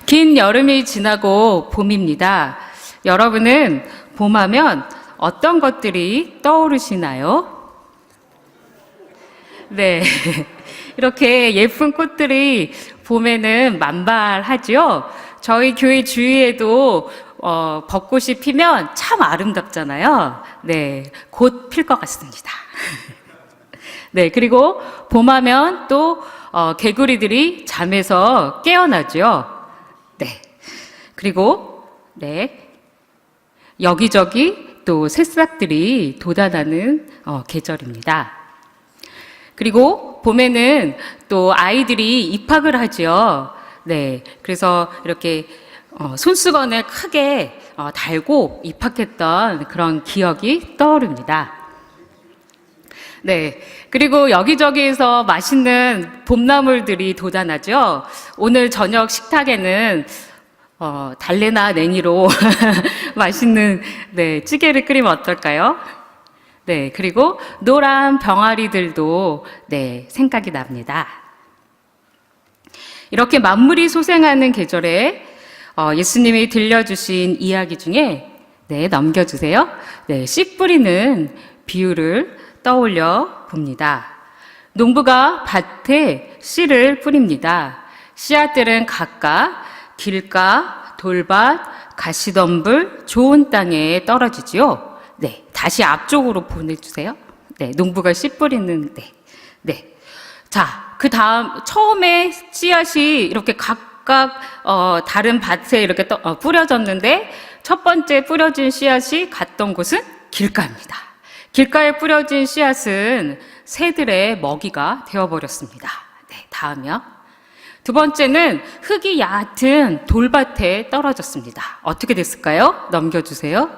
긴 여름이 지나고 봄입니다. 여러분은 봄하면 어떤 것들이 떠오르시나요? 네. 이렇게 예쁜 꽃들이 봄에는 만발하죠. 저희 교회 주위에도 벚꽃이 피면 참 아름답잖아요. 네. 곧 필 것 같습니다. 네. 그리고 봄하면 또 개구리들이 잠에서 깨어나죠. 네. 그리고 네. 여기저기 또 새싹들이 돋아나는 계절입니다. 그리고 봄에는 또 아이들이 입학을 하죠. 네. 그래서 이렇게 손수건을 크게 달고 입학했던 그런 기억이 떠오릅니다. 네. 그리고 여기저기에서 맛있는 봄나물들이 돋아나죠. 오늘 저녁 식탁에는 달래나 냉이로 맛있는 찌개를 끓이면 어떨까요? 네. 그리고 노란 병아리들도 생각이 납니다. 이렇게 만물이 소생하는 계절에 예수님이 들려주신 이야기 중에 넘겨주세요. 씨 뿌리는 비유를 떠올려 봅니다. 농부가 밭에 씨를 뿌립니다. 씨앗들은 각각 길가, 돌밭, 가시덤불, 좋은 땅에 떨어지지요. 다시 앞쪽으로 보내주세요. 농부가 씨 뿌리는 자, 그 다음 처음에 씨앗이 이렇게 각각 다른 밭에 이렇게 뿌려졌는데 첫 번째 뿌려진 씨앗이 갔던 곳은 길가입니다. 길가에 뿌려진 씨앗은 새들의 먹이가 되어버렸습니다. 다음이요. 두 번째는 흙이 얕은 돌밭에 떨어졌습니다. 어떻게 됐을까요? 넘겨주세요.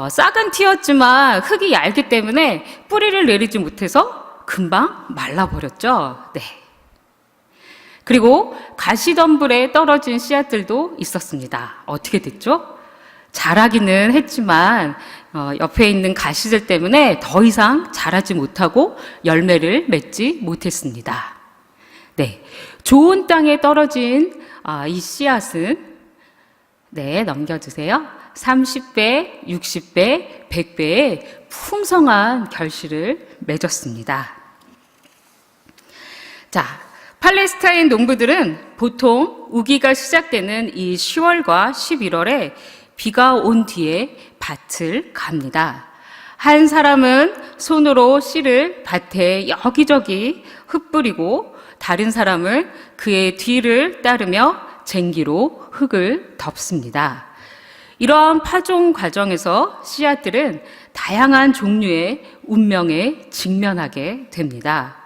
싹은 튀었지만 흙이 얇기 때문에 뿌리를 내리지 못해서 금방 말라버렸죠. 그리고 가시덤불에 떨어진 씨앗들도 있었습니다. 어떻게 됐죠? 자라기는 했지만 옆에 있는 가시들 때문에 더 이상 자라지 못하고 열매를 맺지 못했습니다. 좋은 땅에 떨어진 이 씨앗은 넘겨주세요. 30배, 60배, 100배의 풍성한 결실을 맺었습니다. 자, 팔레스타인 농부들은 보통 우기가 시작되는 이 10월과 11월에 비가 온 뒤에 밭을 갑니다. 한 사람은 손으로 씨를 밭에 여기저기 흩뿌리고 다른 사람은 그의 뒤를 따르며 쟁기로 흙을 덮습니다. 이러한 파종 과정에서 씨앗들은 다양한 종류의 운명에 직면하게 됩니다.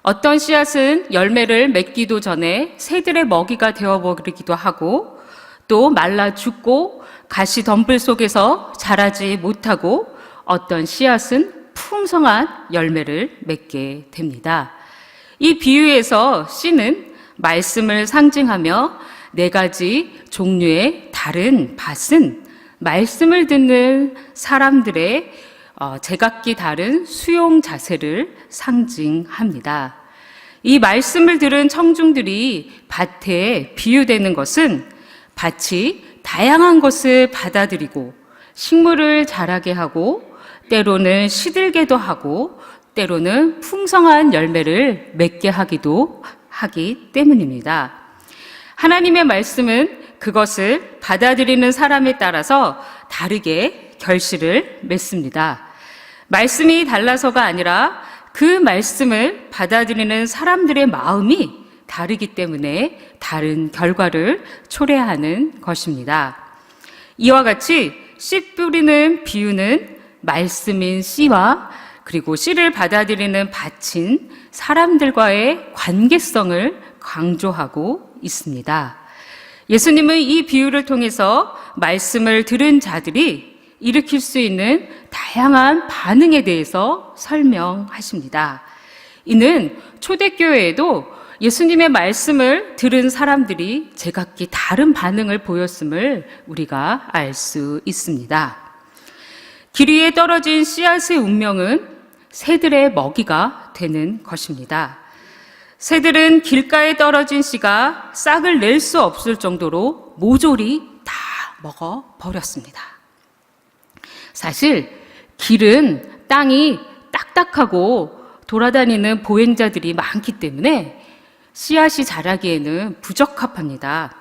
어떤 씨앗은 열매를 맺기도 전에 새들의 먹이가 되어버리기도 하고 또 말라 죽고 가시 덤불 속에서 자라지 못하고 어떤 씨앗은 풍성한 열매를 맺게 됩니다. 이 비유에서 씨는 말씀을 상징하며 4가지 종류의 다른 밭은 말씀을 듣는 사람들의 제각기 다른 수용 자세를 상징합니다. 이 말씀을 들은 청중들이 밭에 비유되는 것은 밭이 다양한 것을 받아들이고 식물을 자라게 하고 때로는 시들게도 하고 때로는 풍성한 열매를 맺게 하기도 하기 때문입니다. 하나님의 말씀은 그것을 받아들이는 사람에 따라서 다르게 결실을 맺습니다. 말씀이 달라서가 아니라 그 말씀을 받아들이는 사람들의 마음이 다르기 때문에 다른 결과를 초래하는 것입니다. 이와 같이 씨 뿌리는 비유는 말씀인 씨와 그리고 씨를 받아들이는 밭인 사람들과의 관계성을 강조하고 있습니다. 예수님은 이 비유를 통해서 말씀을 들은 자들이 일으킬 수 있는 다양한 반응에 대해서 설명하십니다. 이는 초대교회에도 예수님의 말씀을 들은 사람들이 제각기 다른 반응을 보였음을 우리가 알 수 있습니다. 길 위에 떨어진 씨앗의 운명은 새들의 먹이가 되는 것입니다. 새들은 길가에 떨어진 씨가 싹을 낼 수 없을 정도로 모조리 다 먹어버렸습니다. 사실 길은 땅이 딱딱하고 돌아다니는 보행자들이 많기 때문에 씨앗이 자라기에는 부적합합니다.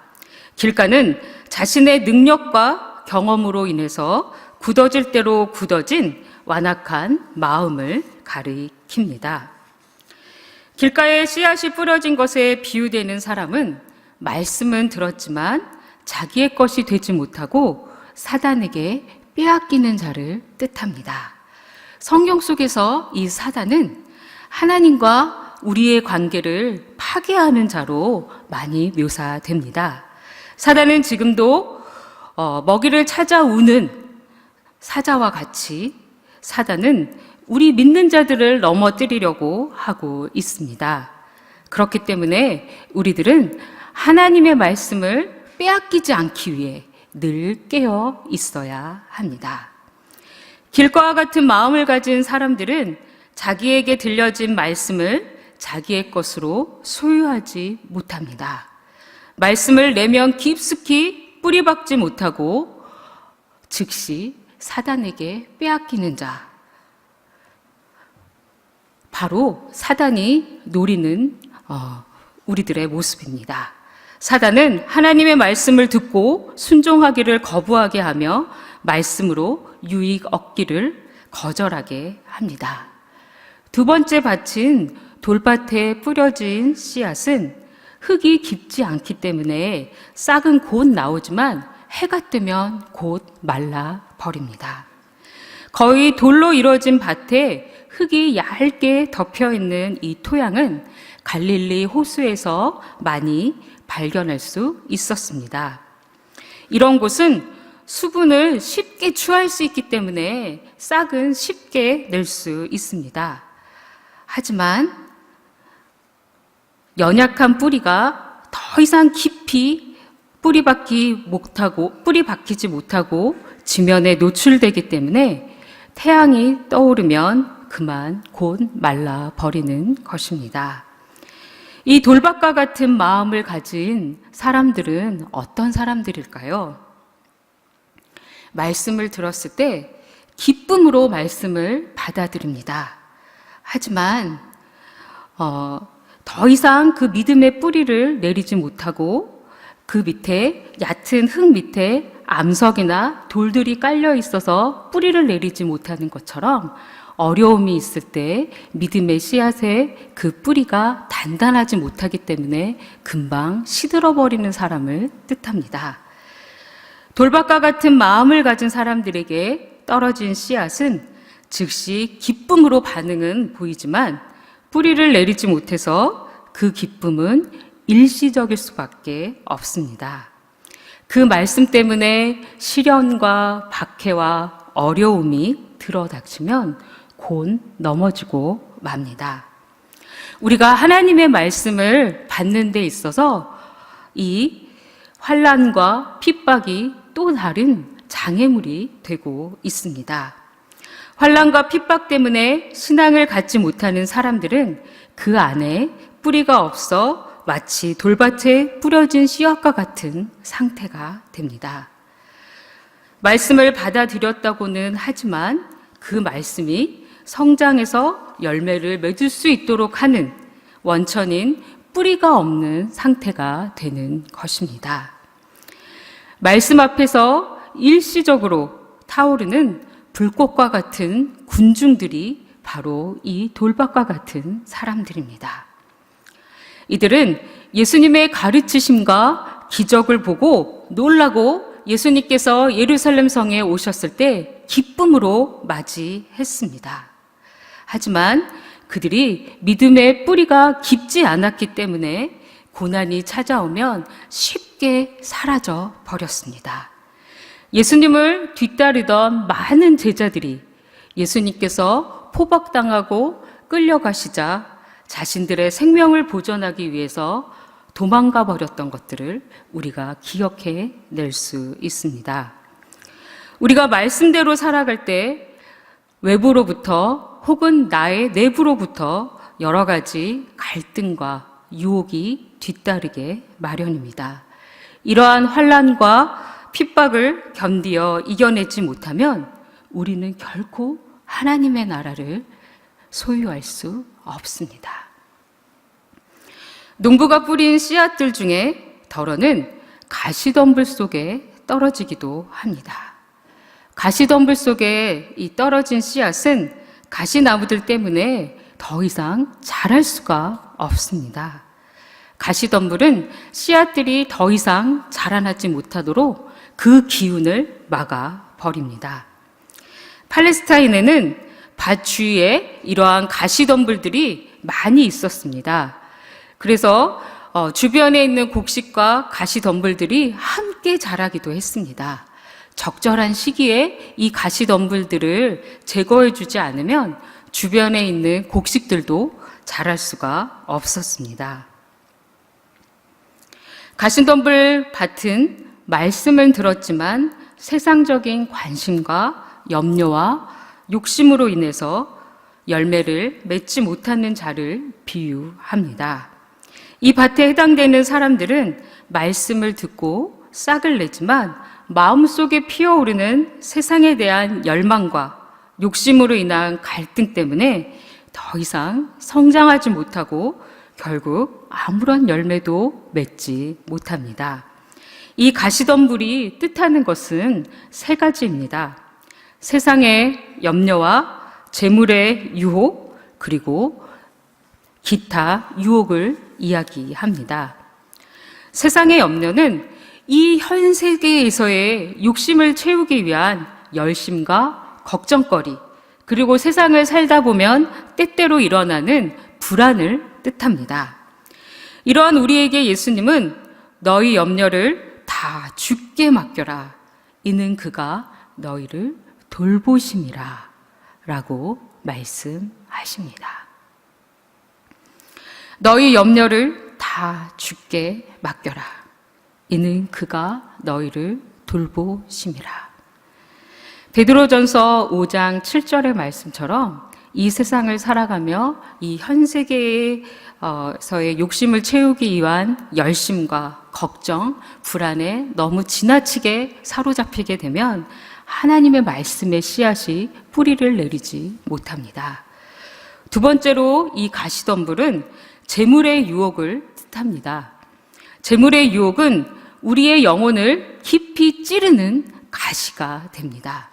길가는 자신의 능력과 경험으로 인해서 굳어질 대로 굳어진 완악한 마음을 가리킵니다. 길가에 씨앗이 뿌려진 것에 비유되는 사람은 말씀은 들었지만 자기의 것이 되지 못하고 사단에게 빼앗기는 자를 뜻합니다. 성경 속에서 이 사단은 하나님과 우리의 관계를 파괴하는 자로 많이 묘사됩니다. 사단은 지금도 먹이를 찾아오는 사자와 같이 사단은 우리 믿는 자들을 넘어뜨리려고 하고 있습니다. 그렇기 때문에 우리들은 하나님의 말씀을 빼앗기지 않기 위해 늘 깨어 있어야 합니다. 길가와 같은 마음을 가진 사람들은 자기에게 들려진 말씀을 자기의 것으로 소유하지 못합니다. 말씀을 내면 깊숙이 뿌리박지 못하고 즉시 사단에게 빼앗기는 자, 바로 사단이 노리는 우리들의 모습입니다. 사단은 하나님의 말씀을 듣고 순종하기를 거부하게 하며 말씀으로 유익 얻기를 거절하게 합니다. 두 번째 밭인 돌밭에 뿌려진 씨앗은 흙이 깊지 않기 때문에 싹은 곧 나오지만 해가 뜨면 곧 말라 버립니다. 거의 돌로 이루어진 밭에 흙이 얇게 덮여 있는 이 토양은 갈릴리 호수에서 많이 발견할 수 있었습니다. 이런 곳은 수분을 쉽게 취할 수 있기 때문에 싹은 쉽게 낼 수 있습니다. 하지만 연약한 뿌리가 더 이상 깊이 뿌리 박히지 못하고 지면에 노출되기 때문에 태양이 떠오르면 그만 곧 말라 버리는 것입니다. 이 돌밭과 같은 마음을 가진 사람들은 어떤 사람들일까요? 말씀을 들었을 때 기쁨으로 말씀을 받아들입니다. 하지만 더 이상 그 믿음의 뿌리를 내리지 못하고 그 밑에 얕은 흙 밑에 암석이나 돌들이 깔려 있어서 뿌리를 내리지 못하는 것처럼 어려움이 있을 때 믿음의 씨앗에 그 뿌리가 단단하지 못하기 때문에 금방 시들어버리는 사람을 뜻합니다. 돌밭과 같은 마음을 가진 사람들에게 떨어진 씨앗은 즉시 기쁨으로 반응은 보이지만 뿌리를 내리지 못해서 그 기쁨은 일시적일 수밖에 없습니다. 그 말씀 때문에 시련과 박해와 어려움이 들어닥치면 곧 넘어지고 맙니다. 우리가 하나님의 말씀을 받는 데 있어서 이 환난과 핍박이 또 다른 장애물이 되고 있습니다. 환난과 핍박 때문에 신앙을 갖지 못하는 사람들은 그 안에 뿌리가 없어 마치 돌밭에 뿌려진 씨앗과 같은 상태가 됩니다. 말씀을 받아들였다고는 하지만 그 말씀이 성장해서 열매를 맺을 수 있도록 하는 원천인 뿌리가 없는 상태가 되는 것입니다. 말씀 앞에서 일시적으로 타오르는 불꽃과 같은 군중들이 바로 이 돌밭과 같은 사람들입니다. 이들은 예수님의 가르치심과 기적을 보고 놀라고 예수님께서 예루살렘 성에 오셨을 때 기쁨으로 맞이했습니다. 하지만 그들이 믿음의 뿌리가 깊지 않았기 때문에 고난이 찾아오면 쉽게 사라져 버렸습니다. 예수님을 뒤따르던 많은 제자들이 예수님께서 포박당하고 끌려가시자 자신들의 생명을 보존하기 위해서 도망가 버렸던 것들을 우리가 기억해 낼 수 있습니다. 우리가 말씀대로 살아갈 때 외부로부터 혹은 나의 내부로부터 여러 가지 갈등과 유혹이 뒤따르게 마련입니다. 이러한 환난과 핍박을 견디어 이겨내지 못하면 우리는 결코 하나님의 나라를 소유할 수 없습니다. 농부가 뿌린 씨앗들 중에 덜어는 가시덤불 속에 떨어지기도 합니다. 가시덤불 속에 이 떨어진 씨앗은 가시나무들 때문에 더 이상 자랄 수가 없습니다. 가시덤불은 씨앗들이 더 이상 자라나지 못하도록 그 기운을 막아 버립니다. 팔레스타인에는 밭 주위에 이러한 가시덤불들이 많이 있었습니다. 그래서 주변에 있는 곡식과 가시덤불들이 함께 자라기도 했습니다. 적절한 시기에 이 가시덤불들을 제거해 주지 않으면 주변에 있는 곡식들도 자랄 수가 없었습니다. 가시덤불 밭은 말씀을 들었지만 세상적인 관심과 염려와 욕심으로 인해서 열매를 맺지 못하는 자를 비유합니다. 이 밭에 해당되는 사람들은 말씀을 듣고 싹을 내지만 마음속에 피어오르는 세상에 대한 열망과 욕심으로 인한 갈등 때문에 더 이상 성장하지 못하고 결국 아무런 열매도 맺지 못합니다. 이 가시덤불이 뜻하는 것은 세 가지입니다. 세상의 염려와 재물의 유혹, 그리고 기타 유혹을 이야기합니다. 세상의 염려는 이 현 세계에서의 욕심을 채우기 위한 열심과 걱정거리, 그리고 세상을 살다 보면 때때로 일어나는 불안을 뜻합니다. 이러한 우리에게 예수님은 너희 염려를 다 주께 맡겨라. 이는 그가 너희를 돌보심이라 라고 말씀하십니다. 너희 염려를 다 주께 맡겨라. 이는 그가 너희를 돌보심이라. 베드로전서 5장 7절의 말씀처럼 이 세상을 살아가며 이 현 세계에서의 욕심을 채우기 위한 열심과 걱정, 불안에 너무 지나치게 사로잡히게 되면 하나님의 말씀의 씨앗이 뿌리를 내리지 못합니다. 두 번째로 이 가시덤불은 재물의 유혹을 뜻합니다. 재물의 유혹은 우리의 영혼을 깊이 찌르는 가시가 됩니다.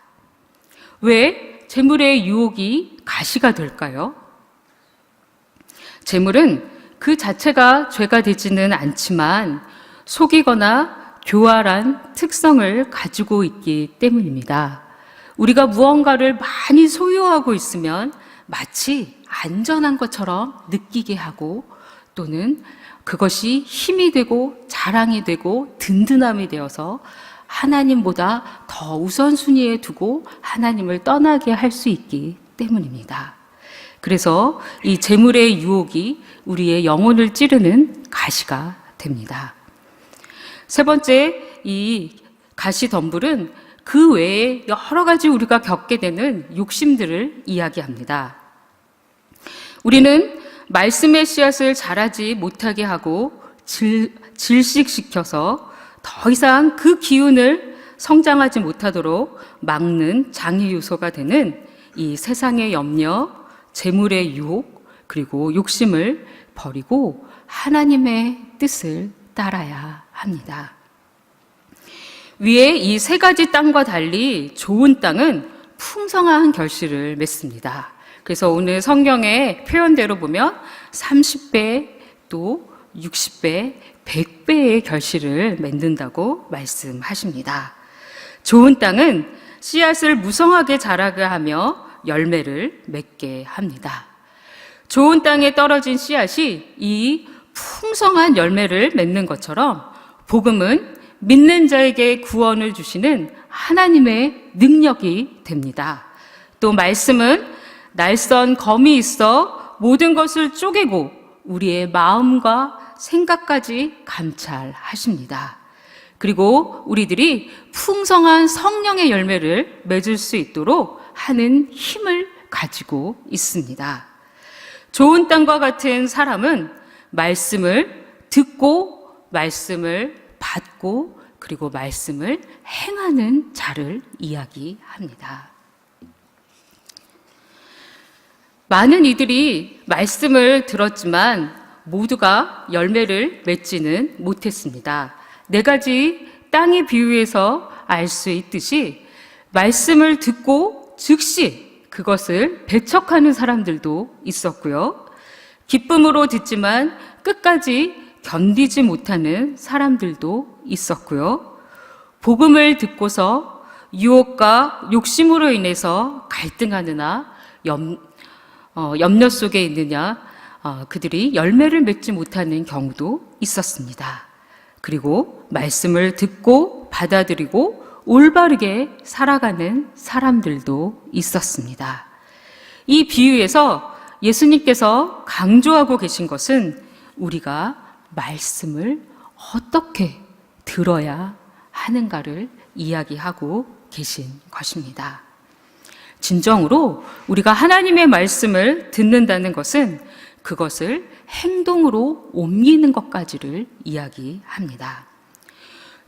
왜 재물의 유혹이 가시가 될까요? 재물은 그 자체가 죄가 되지는 않지만 속이거나 교활한 특성을 가지고 있기 때문입니다. 우리가 무언가를 많이 소유하고 있으면 마치 안전한 것처럼 느끼게 하고 또는 그것이 힘이 되고 자랑이 되고 든든함이 되어서 하나님보다 더 우선순위에 두고 하나님을 떠나게 할 수 있기 때문입니다. 그래서 이 재물의 유혹이 우리의 영혼을 찌르는 가시가 됩니다. 세 번째, 이 가시덤불은 그 외에 여러 가지 우리가 겪게 되는 욕심들을 이야기합니다. 우리는 말씀의 씨앗을 자라지 못하게 하고 질식시켜서 더 이상 그 기운을 성장하지 못하도록 막는 장애 요소가 되는 이 세상의 염려, 재물의 유혹, 그리고 욕심을 버리고 하나님의 뜻을 따라야 합니다. 위에 이 세 가지 땅과 달리 좋은 땅은 풍성한 결실을 맺습니다. 그래서 오늘 성경의 표현대로 보면 30배, 또 60배, 100배의 결실을 맺는다고 말씀하십니다. 좋은 땅은 씨앗을 무성하게 자라게 하며 열매를 맺게 합니다. 좋은 땅에 떨어진 씨앗이 이 풍성한 열매를 맺는 것처럼 복음은 믿는 자에게 구원을 주시는 하나님의 능력이 됩니다. 또 말씀은 날선 검이 있어 모든 것을 쪼개고 우리의 마음과 생각까지 감찰하십니다. 그리고 우리들이 풍성한 성령의 열매를 맺을 수 있도록 하는 힘을 가지고 있습니다. 좋은 땅과 같은 사람은 말씀을 듣고 말씀을 받고 그리고 말씀을 행하는 자를 이야기합니다. 많은 이들이 말씀을 들었지만 모두가 열매를 맺지는 못했습니다. 4가지 땅의 비유에서 알 수 있듯이 말씀을 듣고 즉시 그것을 배척하는 사람들도 있었고요. 기쁨으로 듣지만 끝까지 견디지 못하는 사람들도 있었고요. 복음을 듣고서 유혹과 욕심으로 인해서 갈등하느나 염려 속에 있느냐 그들이 열매를 맺지 못하는 경우도 있었습니다. 그리고 말씀을 듣고 받아들이고 올바르게 살아가는 사람들도 있었습니다. 이 비유에서 예수님께서 강조하고 계신 것은 우리가 말씀을 어떻게 들어야 하는가를 이야기하고 계신 것입니다. 진정으로 우리가 하나님의 말씀을 듣는다는 것은 그것을 행동으로 옮기는 것까지를 이야기합니다.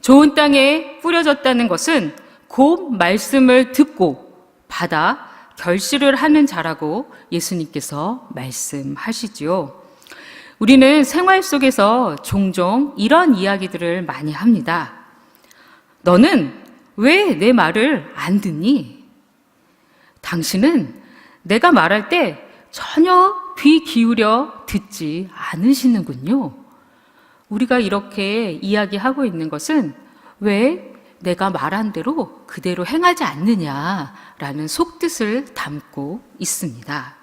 좋은 땅에 뿌려졌다는 것은 곧 말씀을 듣고 받아 결실을 하는 자라고 예수님께서 말씀하시지요. 우리는 생활 속에서 종종 이런 이야기들을 많이 합니다. 너는 왜 내 말을 안 듣니? 당신은 내가 말할 때 전혀 귀 기울여 듣지 않으시는군요. 우리가 이렇게 이야기하고 있는 것은 왜 내가 말한 대로 그대로 행하지 않느냐라는 속뜻을 담고 있습니다.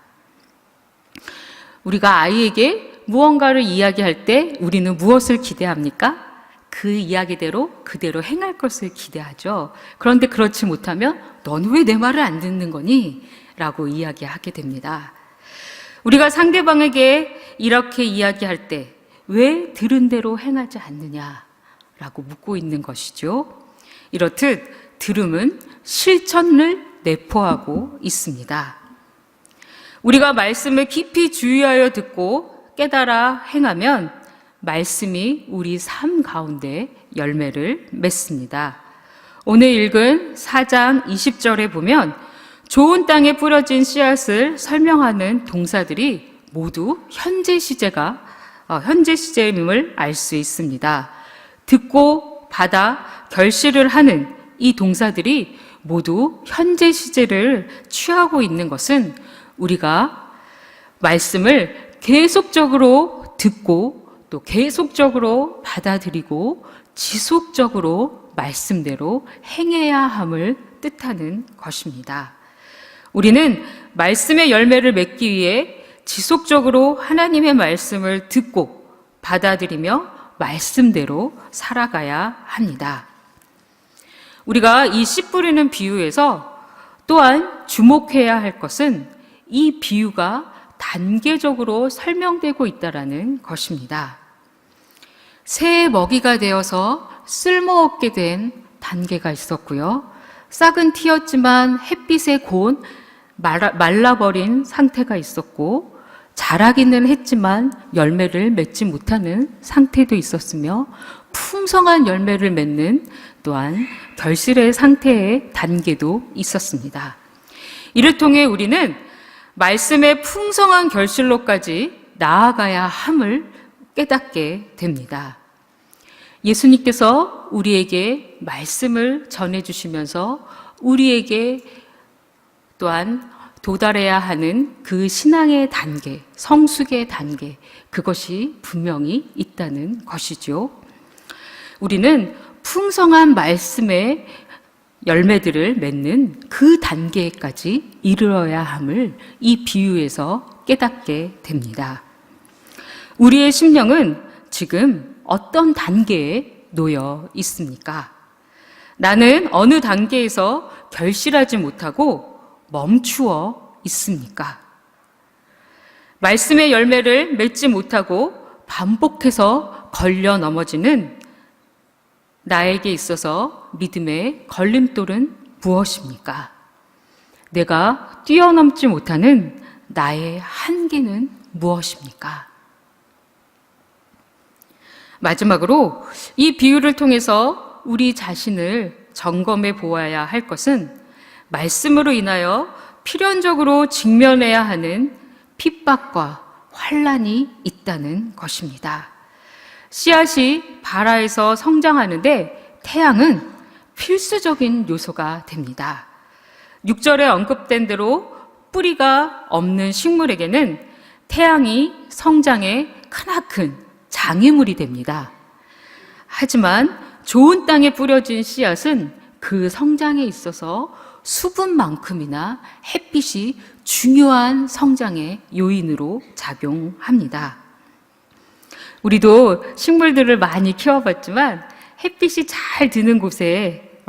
우리가 아이에게 무언가를 이야기할 때 우리는 무엇을 기대합니까? 그 이야기대로 그대로 행할 것을 기대하죠. 그런데 그렇지 못하면 넌 왜 내 말을 안 듣는 거니? 라고 이야기하게 됩니다. 우리가 상대방에게 이렇게 이야기할 때 왜 들은 대로 행하지 않느냐라고 묻고 있는 것이죠. 이렇듯 들음은 실천을 내포하고 있습니다. 우리가 말씀을 깊이 주의하여 듣고 깨달아 행하면 말씀이 우리 삶 가운데 열매를 맺습니다. 오늘 읽은 4장 20절에 보면 좋은 땅에 뿌려진 씨앗을 설명하는 동사들이 모두 현재 시제임을 알 수 있습니다. 듣고 받아 결실을 하는 이 동사들이 모두 현재 시제를 취하고 있는 것은 우리가 말씀을 계속적으로 듣고 또 계속적으로 받아들이고 지속적으로 말씀대로 행해야 함을 뜻하는 것입니다. 우리는 말씀의 열매를 맺기 위해 지속적으로 하나님의 말씀을 듣고 받아들이며 말씀대로 살아가야 합니다. 우리가 이 씨 뿌리는 비유에서 또한 주목해야 할 것은 이 비유가 단계적으로 설명되고 있다는 것입니다. 새의 먹이가 되어서 쓸모없게 된 단계가 있었고요. 싹은 틔었지만 햇빛에 고운 말라버린 상태가 있었고 자라기는 했지만 열매를 맺지 못하는 상태도 있었으며 풍성한 열매를 맺는 또한 결실의 상태의 단계도 있었습니다. 이를 통해 우리는 말씀의 풍성한 결실로까지 나아가야 함을 깨닫게 됩니다. 예수님께서 우리에게 말씀을 전해주시면서 우리에게 또한 도달해야 하는 그 신앙의 단계, 성숙의 단계, 그것이 분명히 있다는 것이죠. 우리는 풍성한 말씀의 열매들을 맺는 그 단계까지 이르러야 함을 이 비유에서 깨닫게 됩니다. 우리의 심령은 지금 어떤 단계에 놓여 있습니까? 나는 어느 단계에서 결실하지 못하고 멈추어 있습니까? 말씀의 열매를 맺지 못하고 반복해서 걸려 넘어지는 나에게 있어서 믿음의 걸림돌은 무엇입니까? 내가 뛰어넘지 못하는 나의 한계는 무엇입니까? 마지막으로 이 비유를 통해서 우리 자신을 점검해 보아야 할 것은 말씀으로 인하여 필연적으로 직면해야 하는 핍박과 환난이 있다는 것입니다. 씨앗이 발아에서 성장하는데 태양은 필수적인 요소가 됩니다. 6절에 언급된 대로 뿌리가 없는 식물에게는 태양이 성장에 크나큰 장애물이 됩니다. 하지만 좋은 땅에 뿌려진 씨앗은 그 성장에 있어서 수분만큼이나 햇빛이 중요한 성장의 요인으로 작용합니다. 우리도 식물들을 많이 키워봤지만 햇빛이 잘 드는 곳에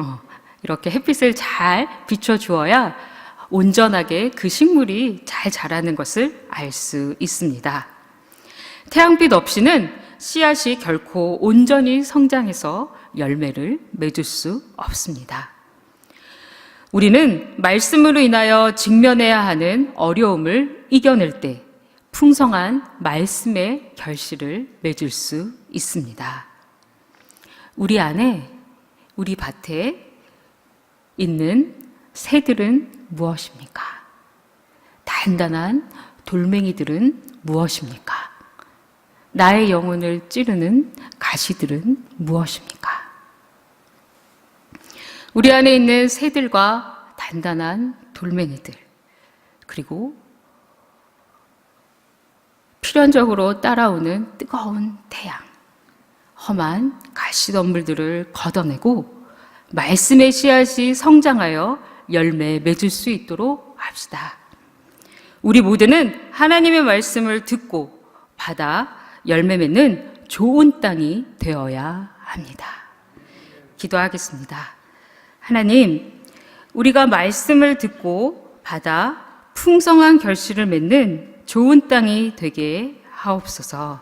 이렇게 햇빛을 잘 비춰주어야 온전하게 그 식물이 잘 자라는 것을 알 수 있습니다. 태양빛 없이는 씨앗이 결코 온전히 성장해서 열매를 맺을 수 없습니다. 우리는 말씀으로 인하여 직면해야 하는 어려움을 이겨낼 때 풍성한 말씀의 결실을 맺을 수 있습니다. 우리 안에, 우리 밭에 있는 새들은 무엇입니까? 단단한 돌멩이들은 무엇입니까? 나의 영혼을 찌르는 가시들은 무엇입니까? 우리 안에 있는 새들과 단단한 돌멩이들, 그리고 필연적으로 따라오는 뜨거운 태양, 험한 가시덤불들을 걷어내고 말씀의 씨앗이 성장하여 열매 맺을 수 있도록 합시다. 우리 모두는 하나님의 말씀을 듣고 받아 열매 맺는 좋은 땅이 되어야 합니다. 기도하겠습니다. 하나님, 우리가 말씀을 듣고 받아 풍성한 결실을 맺는 좋은 땅이 되게 하옵소서.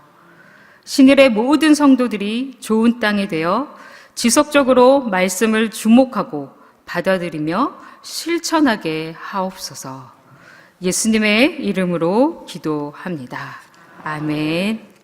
신일의 모든 성도들이 좋은 땅이 되어 지속적으로 말씀을 주목하고 받아들이며 실천하게 하옵소서. 예수님의 이름으로 기도합니다. 아멘.